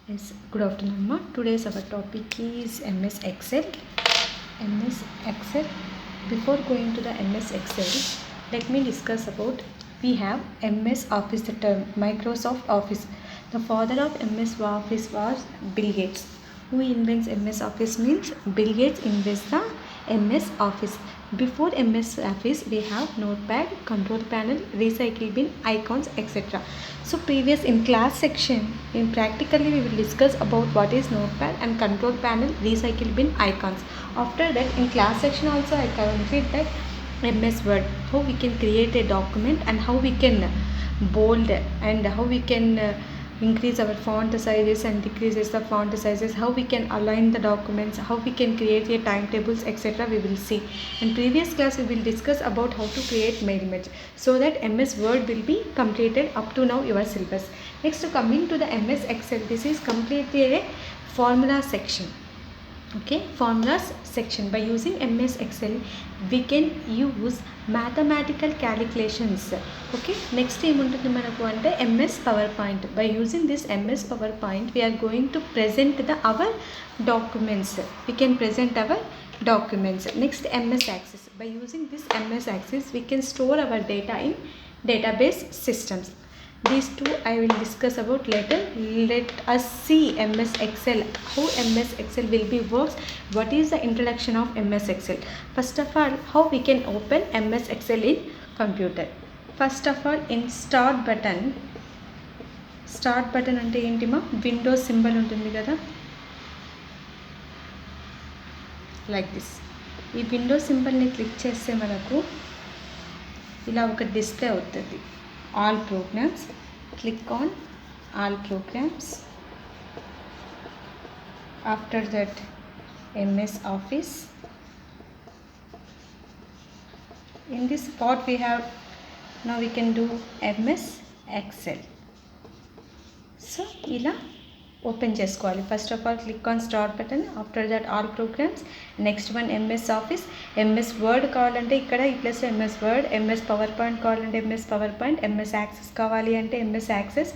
Yes, good afternoon, ma. Today's our topic is MS Excel. MS Excel. Before going to the MS Excel, let me discuss about we have MS Office, the term Microsoft Office. The father of MS Office was Bill Gates. Who invents MS Office means Bill Gates invents the MS Office. Before MS Office, we have Notepad, Control Panel, Recycle Bin, icons, etc. So previous in class section, in practically we will discuss about what is Notepad and Control Panel, Recycle Bin, icons. After that, in class section also I complete that MS Word, how we can create a document and how we can bold and how we can increase our font sizes and decreases the font sizes, how we can align the documents, how we can create a timetables, etc. we will see. In previous class we will discuss about how to create mail image, so that MS Word will be completed up to now your syllabus. Next, coming to the MS Excel, this is completely a formula section. Okay, formulas section. By using MS Excel we can use mathematical calculations. Okay, next ఏముంటుంది మనకు అంటే MS PowerPoint. By using this MS PowerPoint we are going to present our documents. We can present our documents. Next, MS Access. By using this MS Access we can store our data in database systems. These two I will discuss about later. Let us see MS Excel, how MS Excel will be works, what is the introduction of MS Excel. First of all, how we can open MS Excel in computer. First of all, in start button అంటే ఏంటి మా Windows symbol ఉంటుంది కదా, like this. ఈ Windows సింబల్ని click చేస్తే మనకు ఇలా ఒక డిస్ప్లే అవుతుంది. All programs. Click on all programs. After that, MS Office. In this part we have, now we can do MS Excel. So ila open చేసుకోవాలి. First of all click on start button. After that all programs. Next one MS office. MS word కావాలంటే ఇక్కడ ఈ plus MS word. MS PowerPoint కావాలంటే MS PowerPoint. MS access కావాలి అంటే MS access.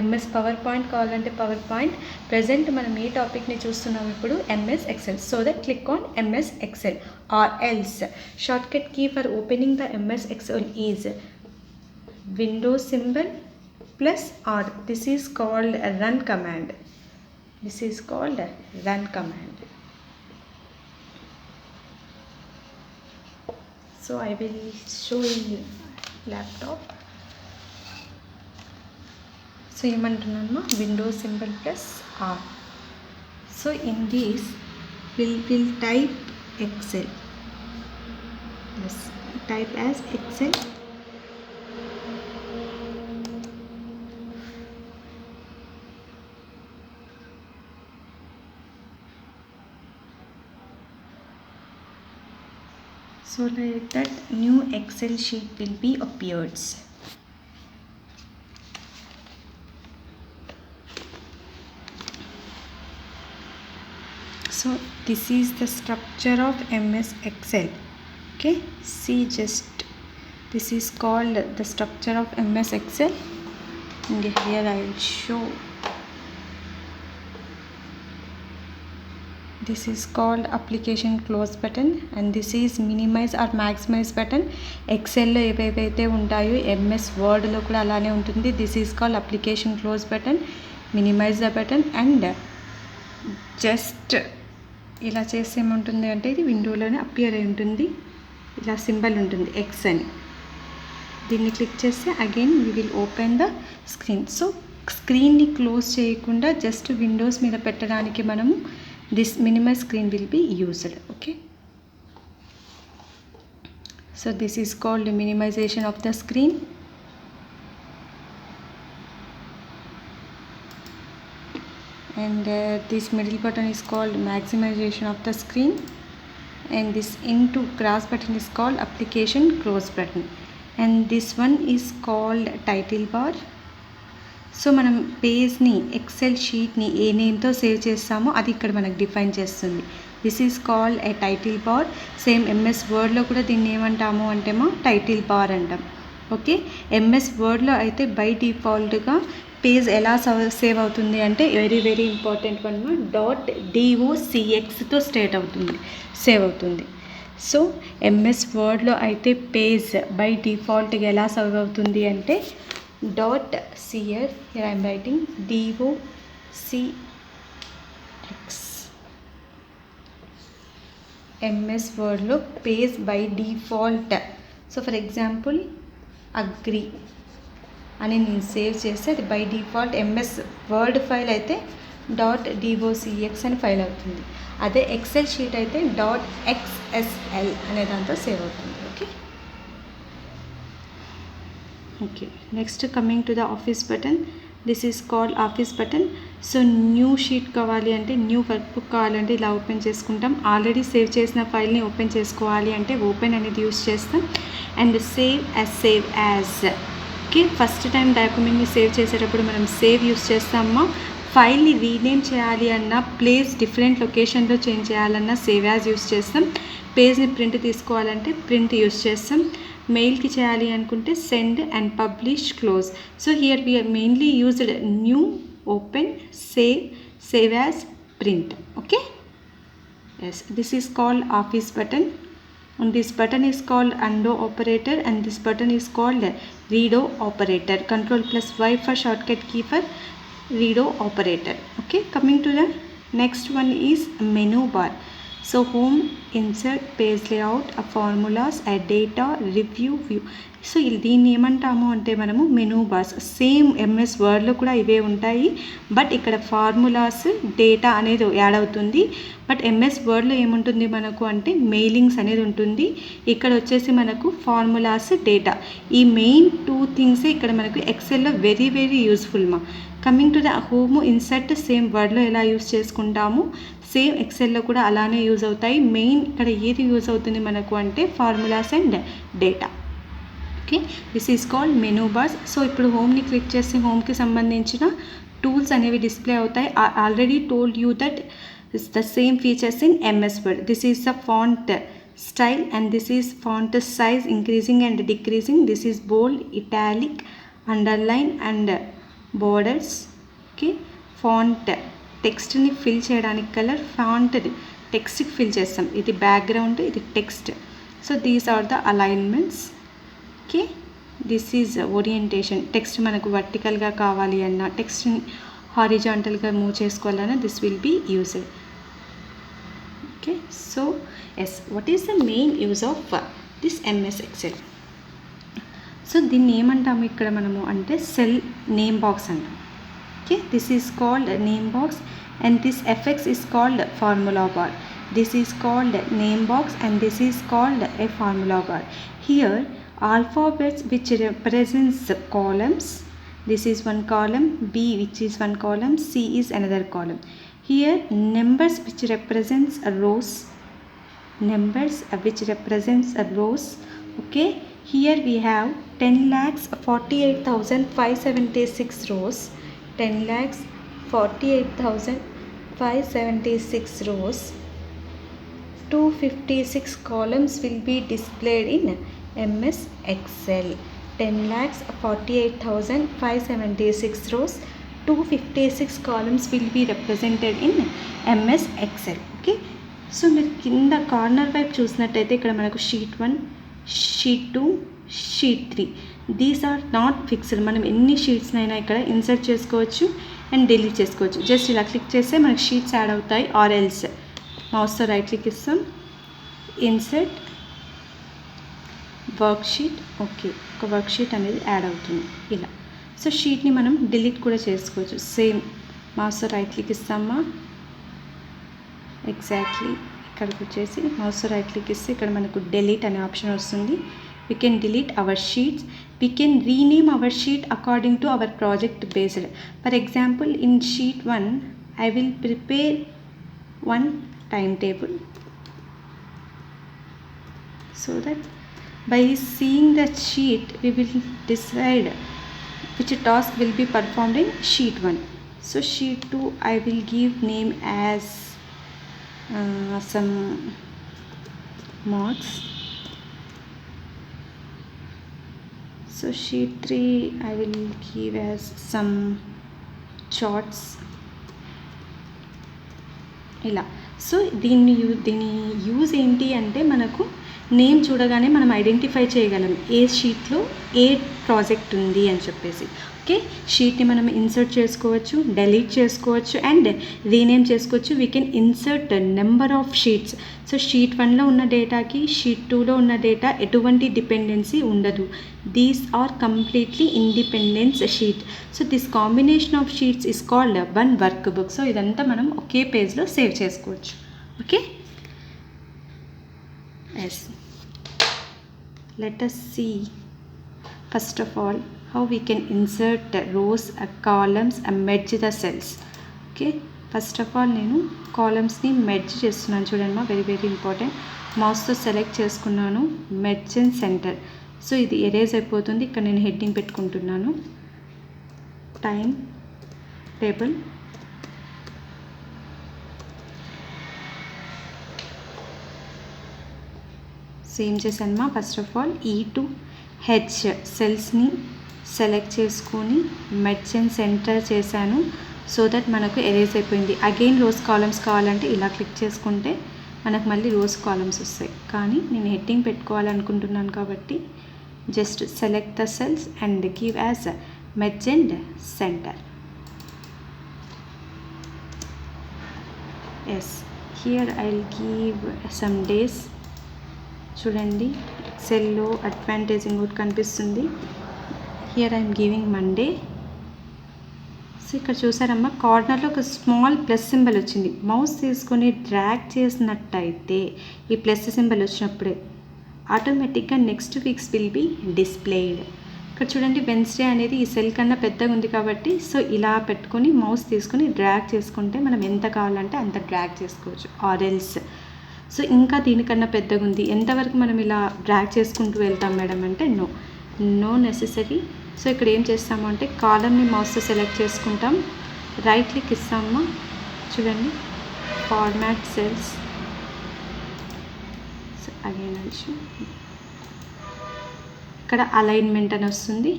MS PowerPoint కావాలంటే PowerPoint. Present మనం ఈ టాపిక్ని చూస్తున్నాం ఇప్పుడు MS Excel. So that click on MS Excel or else. Shortcut key for opening the MS Excel is Windows symbol plus R. This is called a run command. This is called a run command. So I will show in laptop. So ఏమంటున్నాను, Windows symbol plus R. So in this we'll type Excel. Yes, type as Excel. So like that new Excel sheet will be appeared. So this is the structure of MS Excel. Okay, see, just this is called the structure of MS Excel. And here I will show. This is called application close button and this is minimize or maximize button. Excel లో ఏవైతే ఉంటాయో MS Word లో కూడా అలానే ఉంటుంది. This is called application close button, minimize the button and just ఇలా చేస్తే ఏముంటుంది అంటే ఇది విండోలోనే అపియర్ అయి ఉంటుంది. ఇలా సింబల్ ఉంటుంది X అని. దీన్ని క్లిక్ చేస్తే again we will open the screen. So స్క్రీన్ని క్లోజ్ చేయకుండా జస్ట్ విండోస్ మీద పెట్టడానికి మనము this minimize screen will be used. Okay, so this is called minimization of the screen. And this middle button is called maximization of the screen and this into cross button is called application close button and this one is called title bar. So మనం పేజ్ని XL షీట్ని ఏ నేమ్తో save చేస్తామో అది ఇక్కడ మనకు define చేస్తుంది. This is called a title bar. Same MS వర్డ్లో కూడా దీన్ని ఏమంటాము అంటేమో title bar అంటాం. ఓకే, MS వర్డ్లో అయితే బై డిఫాల్ట్గా పేజ్ ఎలా సేవ్ అవుతుంది అంటే very very important one .docx తో సేవ్ అవుతుంది. సో ఎంఎస్ వర్డ్లో అయితే పేజ్ బై డిఫాల్ట్గా ఎలా సేవ్ అవుతుంది అంటే .cf here I am writing docx. MS వర్డ్లో page by default. So for example అగ్రి అని నేను సేవ్ చేస్తే అది by default MS Word file అయితే .docx అని ఫైల్ అవుతుంది. అదే ఎక్సెల్ షీట్ అయితే .xsl అనే దాంతో సేవ్ అవుతుంది. Okay next coming to the office button. This is called office button. So new sheet కావాలి అంటే, న్యూ వర్క్ బుక్ కావాలంటే ఇలా ఓపెన్ చేసుకుంటాం. ఆల్రెడీ సేవ్ చేసిన ఫైల్ని ఓపెన్ చేసుకోవాలి అంటే ఓపెన్ అనేది యూస్ చేస్తాం. And save as okay, first time డాక్యుమెంట్ని సేవ్ చేసేటప్పుడు మనం సేవ్ యూస్ చేస్తామా, ఫైల్ని రీనేమ్ చేయాలి అన్నా, ప్లేస్ డిఫరెంట్ లొకేషన్లో చేంజ్ చేయాలన్నా సేవ్ యాజ్ యూస్ చేస్తాం. పేజ్ని ప్రింట్ తీసుకోవాలంటే ప్రింట్ యూస్ చేస్తాం. మెయిల్కి చేయాలి అనుకుంటే send and publish close. So here we are mainly used new, open, save as, print. Okay yes, this is called office button, and this button is called undo operator, and this button is called redo operator. Control plus Y for shortcut key for redo operator. Okay, coming to the next one is menu bar. So home, insert, page layout, formulas, data, review, view. సో దీన్ని ఏమంటాము అంటే మనము menu bars. Same MS వర్డ్లో కూడా ఇవే ఉంటాయి, but ఇక్కడ ఫార్ములాస్, డేటా అనేది యాడ్ అవుతుంది. బట్ ఎంఎస్ వర్డ్లో ఏముంటుంది మనకు అంటే మెయిలింగ్స్ అనేది ఉంటుంది. ఇక్కడ వచ్చేసి మనకు ఫార్ములాస్, డేటా, ఈ మెయిన్ 2 థింగ్సే ఇక్కడ మనకు ఎక్సెల్లో వెరీ వెరీ యూస్ఫుల్ మా. Coming to the home, insert same వర్డ్లో ఎలా యూస్ చేసుకుంటాము, సేమ్ ఎక్సెల్లో కూడా అలానే యూజ్ అవుతాయి. మెయిన్ ఇక్కడ ఏది యూజ్ అవుతుంది మనకు అంటే formulas and data. Okay, this is called menu bars. So ఇప్పుడు హోమ్ని క్లిక్ చేస్తే హోమ్కి సంబంధించిన టూల్స్ అనేవి డిస్ప్లే అవుతాయి. Already told you that it's the same features in MS Word. This is the font style and this is font size increasing and decreasing. This is bold, italic, underline and borders. Okay, font టెక్స్ట్ని fill చేయడానికి colour, font టెక్స్ట్కి fill చేస్తాం. ఇది background, ఇది text. So these are the alignments. Okay, this is orientation. Text మనకు వర్టికల్గా కావాలి అన్నా, టెక్స్ట్ని హారిజాంటల్గా మూవ్ చేసుకోవాలన్నా this will be used. Okay, so yes, what is the main use of this MS Excel? సో దీన్ని ఏమంటాము ఇక్కడ మనము అంటే సెల్ నేమ్ బాక్స్ అంటాం. Okay, this is called name box and this fx is called formula bar. This is called name box and this is called a formula bar. Here alphabets which represents columns. This is one column, B which is one column, C is another column. Here numbers which represents rows, numbers which represents rows. Okay, here we have 10,48,576 rows, 10,48,576 rows. 256 columns will be displayed in MS Excel. 10,48,576 rows, 256 columns will be represented in MS Excel. Okay, so మీరు కింద corner వైపు చూసినట్టయితే ఇక్కడ మనకు sheet 1, sheet 2, sheet 3. These are not fixed. మనం ఎన్ని షీట్స్నైనా ఇక్కడ ఇన్సర్ట్ చేసుకోవచ్చు అండ్ డిలీట్ చేసుకోవచ్చు. జస్ట్ ఇలా క్లిక్ చేస్తే మనకి షీట్స్ యాడ్ అవుతాయి. ఆర్ ఎల్స్ మౌస్తో రైట్ క్లిక్ ఇస్తాం, ఇన్సర్ట్ వర్క్ షీట్. ఓకే, ఒక వర్క్ షీట్ అనేది యాడ్ అవుతుంది ఇలా. సో షీట్ని మనం డిలీట్ కూడా చేసుకోవచ్చు. సేమ్ మౌస్తో రైట్ క్లిక్ ఇస్తామా, ఎగ్జాక్ట్లీ ఇక్కడికి వచ్చేసి మౌస్తో రైట్ క్లిక్ ఇస్తే ఇక్కడ మనకు డిలీట్ అనే ఆప్షన్ వస్తుంది. We can delete our sheets. We can rename our sheet according to our project based. For example, in sheet 1, I will prepare one timetable so that by seeing the sheet we will decide which task will be performed in sheet 1. So sheet 2 I will give name as some marks. So sheet 3 I will give as some shorts ఇలా. So దీని use ఏంటి అంటే మనకు name చూడగానే మనం identify చేయగలం ఏ షీట్లో ఏ project ఉంది అని చెప్పేసి. ఓకే, షీట్ని మనం ఇన్సర్ట్ చేసుకోవచ్చు, డెలీట్ చేసుకోవచ్చు అండ్ రీనేమ్ చేసుకోవచ్చు. We can insert number of sheets. So sheet 1లో ఉన్న డేటాకి షీట్ 2లో ఉన్న డేటా ఎటువంటి డిపెండెన్సీ ఉండదు. These are completely independence sheet. So this combination of sheets is called one workbook. సో ఇదంతా మనం ఒకే పేజ్లో సేవ్ చేసుకోవచ్చు. Okay, yes, let us see first of all how we can insert rows, columns and merge the cells. Okay, first of all నేను కాలమ్స్ని merge చేస్తున్నాను. చూడండి, very very important. మౌస్తో సెలెక్ట్ చేసుకున్నాను, మెర్జ్ అండ్ సెంటర్. సో ఇది erase అయిపోతుంది. ఇక్కడ నేను heading పెట్టుకుంటున్నాను, టైం టేబుల్. సేమ్ చేశాను. First of all E to H సెల్స్ని సెలెక్ట్ చేసుకొని మెర్జ్ అండ్ సెంటర్ చేశాను. సో దట్ మనకు ఎరేజ్ అయిపోయింది. అగైన్ రోస్ కాలమ్స్ కావాలంటే ఇలా క్లిక్ చేసుకుంటే మనకు మళ్ళీ రోస్ కాలమ్స్ వస్తాయి. కానీ నేను హెడ్డింగ్ పెట్టుకోవాలనుకుంటున్నాను కాబట్టి just select the cells and give as merge and centre. Yes, here I will give some days. చూడండి, ఎక్సెల్లో అడ్వాంటేజ్ ఇంకోటి కనిపిస్తుంది. Here I'm giving Monday. So ఇక్కడ చూసారమ్మా, కార్నర్లో ఒక స్మాల్ ప్లస్ సింబల్ వచ్చింది. మౌస్ తీసుకొని డ్రాగ్ చేసినట్టయితే ఈ ప్లస్ సింబల్ వచ్చినప్పుడే ఆటోమేటిక్గా next weeks will be displayed. ఇక్కడ చూడండి, వెన్స్డే అనేది ఈ సెల్ కన్నా పెద్దగా ఉంది కాబట్టి సో ఇలా పెట్టుకొని మౌస్ తీసుకొని డ్రాగ్ చేసుకుంటే మనం ఎంత కావాలంటే అంత డ్రాగ్ చేసుకోవచ్చు. ఆర్ఎల్స్ సో ఇంకా దీనికన్నా పెద్దగా ఉంది, ఎంతవరకు మనం ఇలా డ్రాగ్ చేసుకుంటూ వెళ్తాం మేడం అంటే నో నెసెసరీ. సో ఇక్కడ ఏం చేస్తాము అంటే కాలమ్ని మౌస్తో సెలెక్ట్ చేసుకుంటాం, రైట్ క్లిక్ ఇస్తామా. చూడండి, ఫార్మాట్ సెల్స్. సో అగైన్ ఇక్కడ అలైన్మెంట్ అని వస్తుంది.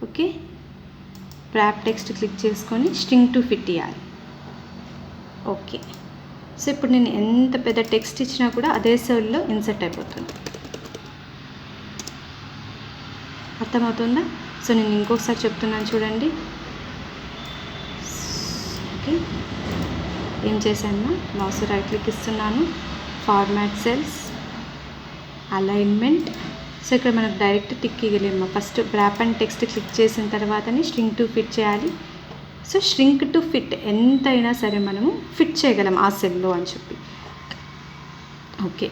ఓకే, ర్యాప్ టెక్స్ట్ క్లిక్ చేసుకొని స్ట్రింగ్ టు ఫిట్ ఇవ్వాలి. ఓకే, సో ఇప్పుడు నేను ఎంత పెద్ద టెక్స్ట్ ఇచ్చినా కూడా అదే సెల్లో ఇన్సర్ట్ అయిపోతుంది. అర్థమవుతుందా? సో నేను ఇంకొకసారి చెప్తున్నాను చూడండి. ఓకే, ఏం చేశాను, మౌస్ రైట్ క్లిక్ ఇస్తున్నాను, ఫార్మాట్ సెల్స్, అలైన్మెంట్. సో ఇక్కడ మనకు డైరెక్ట్ టిక్ ఇవ్వలేము. First wrap and text click చేసిన తర్వాతనే స్ట్రింగ్ టు ఫిట్ చేయాలి. సో ష్రింక్ టు ఫిట్ ఎంతైనా సరే మనము ఫిట్ చేయగలం ఆ సెల్లో అని చెప్పి. Okay,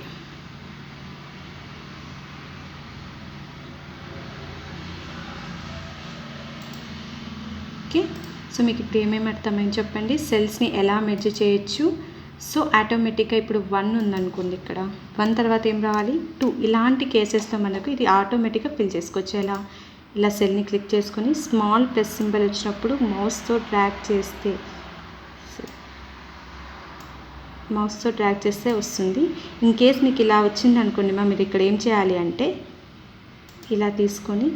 okay. సో మీకు ఇప్పుడు ఏమేమి అర్థమైంది చెప్పండి. సెల్స్ని ఎలా మెర్జ్ చేయొచ్చు. సో ఆటోమేటిక్గా ఇప్పుడు 1 ఉందనుకోండి, ఇక్కడ 1 తర్వాత ఏం రావాలి 2. ఇలాంటి కేసెస్లో మనకు ఇది ఆటోమేటిక్గా ఫిల్ చేసుకోవచ్చు. ఎలా, ఇలా సెల్ని క్లిక్ చేసుకొని స్మాల్ ప్లస్ సింబల్ వచ్చినప్పుడు మౌస్తో డ్రాగ్ చేస్తే వస్తుంది. ఇన్ కేస్ మీకు ఇలా వచ్చింది అనుకోండి మీరు ఇక్కడ ఏం చేయాలి అంటే ఇలా తీసుకొని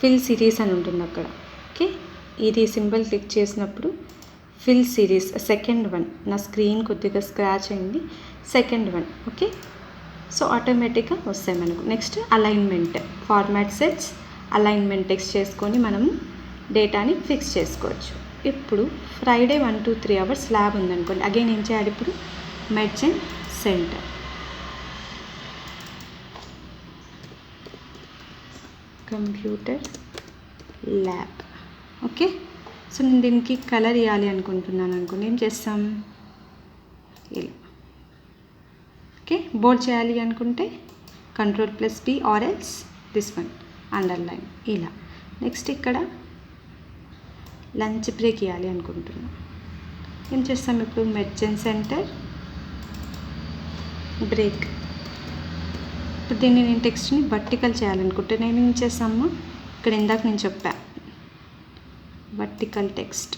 ఫిల్ సిరీస్ అని ఉంటుంది అక్కడ. ఓకే, ఇది సింబల్ క్లిక్ చేసినప్పుడు ఫిల్ సిరీస్ సెకండ్ 1, నా స్క్రీన్ కొద్దిగా స్క్రాచ్ అయింది, సెకండ్ 1. ఓకే, సో ఆటోమేటిక్గా వస్తాయి మనకు. Next alignment, format cells, alignment text చేసుకొని మనము డేటాని ఫిక్స్ చేసుకోవచ్చు. ఇప్పుడు ఫ్రైడే 1 to 3 hours ల్యాబ్ ఉందనుకోండి, అగైన్ ఏం చేయాలి ఇప్పుడు merge and centre. Computer lab. Okay, so నేను దీనికి కలర్ ఇవ్వాలి అనుకుంటున్నాను అనుకోండి, ఏం చేస్తాం ఇలా. ఓకే, బోల్డ్ చేయాలి అనుకుంటే Ctrl+B or else this one underline ఇలా. నెక్స్ట్ ఇక్కడ లంచ్ బ్రేక్ ఇవ్వాలి అనుకుంటున్నాం, ఏం చేస్తాం ఇప్పుడు మెర్జ్ అండ్ సెంటర్ బ్రేక్. ఇప్పుడు దీన్ని నేను టెక్స్ట్ని వర్టికల్ చేయాలనుకుంటే నేను ఏం చేస్తాము, ఇక్కడ ఇందాక నేను చెప్పా vertical text.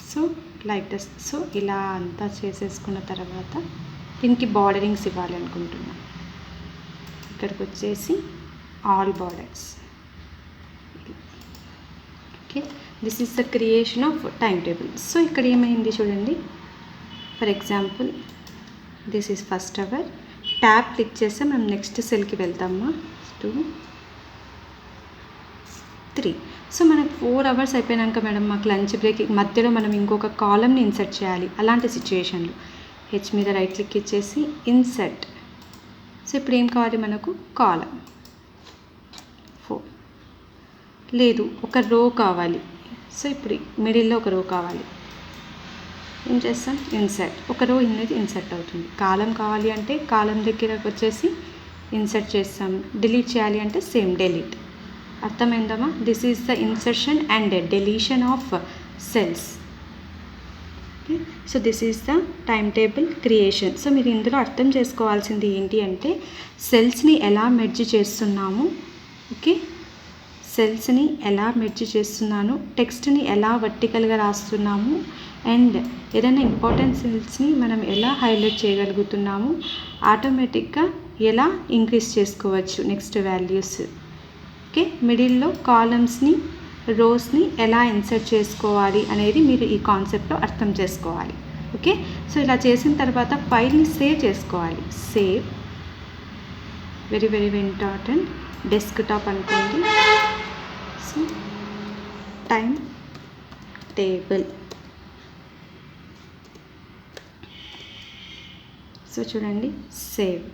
So like this. So ఇలా అంతా చేసేసుకున్న తర్వాత దీనికి బార్డరింగ్స్ ఇవ్వాలి అనుకుంటున్నాను. ఇక్కడికి వచ్చేసి all borders. Okay, this is the creation of timetable. So ఇక్కడ ఏమైంది చూడండి, for example this is first hour, tab click చేస్తే మనం నెక్స్ట్ సెల్కి వెళ్తామా, 2 3. సో మనకు 4 అవర్స్ అయిపోయాక మేడం మాకు లంచ్ బ్రేక్ మధ్యలో మనం ఇంకొక కాలమ్ని ఇన్సర్ట్ చేయాలి. అలాంటి సిచ్యువేషన్లో హెచ్ మీద రైట్ క్లిక్ ఇచ్చేసి ఇన్సర్ట్. సో ఇప్పుడు ఏం కావాలి మనకు, కాలం 4. లేదు ఒక రో కావాలి, సో ఇప్పుడు మిడిల్లో ఒక రో కావాలి, ఏం చేస్తాం, ఇన్సర్ట్. ఒక రో అనేది ఇన్సర్ట్ అవుతుంది. కాలం కావాలి అంటే కాలం దగ్గరకు వచ్చేసి ఇన్సర్ట్ చేస్తాం. డిలీట్ చేయాలి అంటే సేమ్ డిలీట్. అర్థమైందమ్మా? This is the insertion and deletion of cells. Okay, so this is the time table creation. So మీరు ఇందులో అర్థం చేసుకోవాల్సింది ఏంటి అంటే సెల్స్ని ఎలా మెర్జ్ చేస్తున్నాము, ఓకే, సెల్స్ని ఎలా మెర్జ్ చేస్తున్నాను, టెక్స్ట్ని ఎలా వర్టికల్గా రాస్తున్నాము, అండ్ ఏదైనా ఇంపార్టెంట్ సెల్స్ని మనం ఎలా హైలైట్ చేయగలుగుతున్నాము, ఆటోమేటిక్గా ఎలా ఇంక్రీజ్ చేసుకోవచ్చు నెక్స్ట్ వాల్యూస్. ఓకే, మిడిల్లో కాలమ్స్ని రోస్ని ఎలా ఇన్సర్ట్ చేసుకోవాలి అనేది మీరు ఈ కాన్సెప్ట్లో అర్థం చేసుకోవాలి. ఓకే, సో ఇలా చేసిన తర్వాత ఫైల్ని సేవ్ చేసుకోవాలి. Save, very very important. Desktop అనుకోండి. సో టైం టేబుల్, సో చూడండి, సేవ్.